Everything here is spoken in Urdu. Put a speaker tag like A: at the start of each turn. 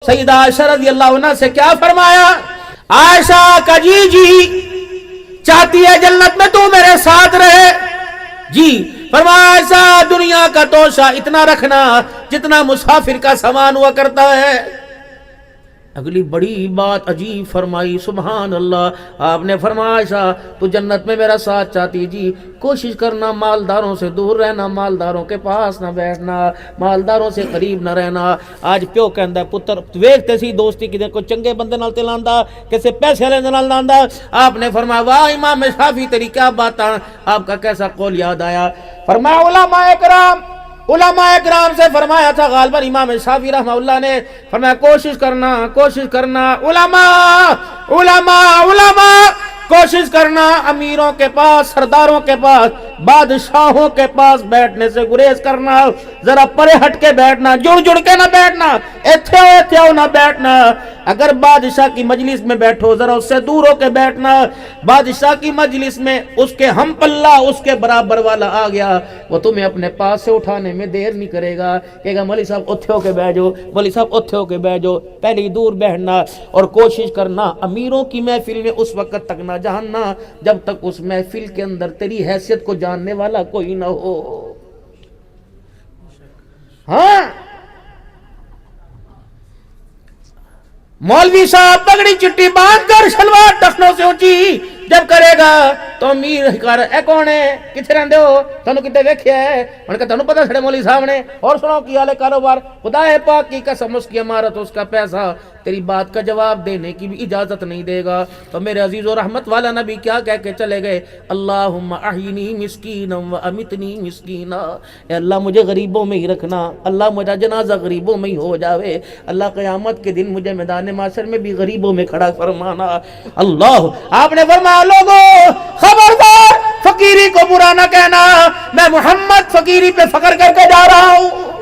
A: سیدہ عائشہ رضی اللہ عنہ سے کیا فرمایا؟ عائشہ کا جی چاہتی ہے جنت میں تو میرے ساتھ رہے. جی فرمایا عائشہ دنیا کا توشہ اتنا رکھنا جتنا مسافر کا سامان ہوا کرتا ہے. اگلی بڑی بات عجیب فرمائی، سبحان اللہ. آپ نے فرمایا عائشہ تو جنت میں میرا ساتھ چاہتی، جی کوشش کرنا مالداروں سے دور رہنا، مالداروں کے پاس نہ بیٹھنا، مالداروں سے قریب نہ رہنا. آج پیو کہندا پتر ویکھتے سی دوستی کدے کوئی چنگے بندے نال تے لاندا کسے پیسے والے نال لاندا. آپ نے فرمایا واہ امام شافعی تیری کیا باتاں. آپ کا کیسا قول یاد آیا؟ فرمایا علماء اکرام سے فرمایا تھا غالباً امام شافعی رحمہ اللہ نے فرمایا کوشش کرنا علماء کوشش کرنا امیروں کے پاس، سرداروں کے پاس، بادشاہوں کے پاس بیٹھنے سے گریز کرنا. ذرا پرے ہٹ کے بیٹھنا، جڑ کے نہ بیٹھنا، ایتھے نہ بیٹھنا. اگر بادشاہ کی مجلس میں بیٹھو ذرا اس سے دور ہو کے بیٹھنا. بادشاہ کی مجلس میں اس کے ہم پلہ اس کے برابر والا آ گیا وہ تمہیں اپنے پاس سے اٹھانے میں دیر نہیں کرے گا، کہے گا مولوی صاحب اتھے ہو کے بیٹھ جاؤ، مولوی صاحب اتھے ہو کے بیٹھ جاؤ. پہلے ہی دور بیٹھنا اور کوشش کرنا امیروں کی محفل میں اس وقت تک نہ جاننا جب تک اس محفل کے اندر تیری حیثیت کو جاننے والا کوئی نہ ہو. ہاں مولوی صاحب پگڑی چٹی باندھ کر شلوار ٹخنوں سے اونچی جب کرے گا تو امیر کر اے کون ہے کتنے رہندے ہو تانوں کتے ویکھیا ہے ان کا تانوں پتہ چھڑے مولوی صاحب نے اور سنو کی حال ہے کاروبار. خدا پاک کی قسم اس کی امارت اس کا پیسہ تیری بات کا جواب دینے کی بھی اجازت نہیں دے گا. تو میرے عزیز و رحمت والا نبی کیا کہہ کے چلے گئے؟ اللہم احینی مسکینا و امتنی مسکینا. اے اللہ مجھے غریبوں میں ہی رکھنا، اللہ مجھے جنازہ غریبوں میں ہی ہو جاوے، اللہ قیامت کے دن مجھے میدان محشر میں بھی غریبوں میں کھڑا فرمانا. اللہ آپ نے فرمایا لوگوں خبردار فقیری کو برا نہ کہنا، میں محمد فقیری پہ فخر کر کے جا رہا ہوں.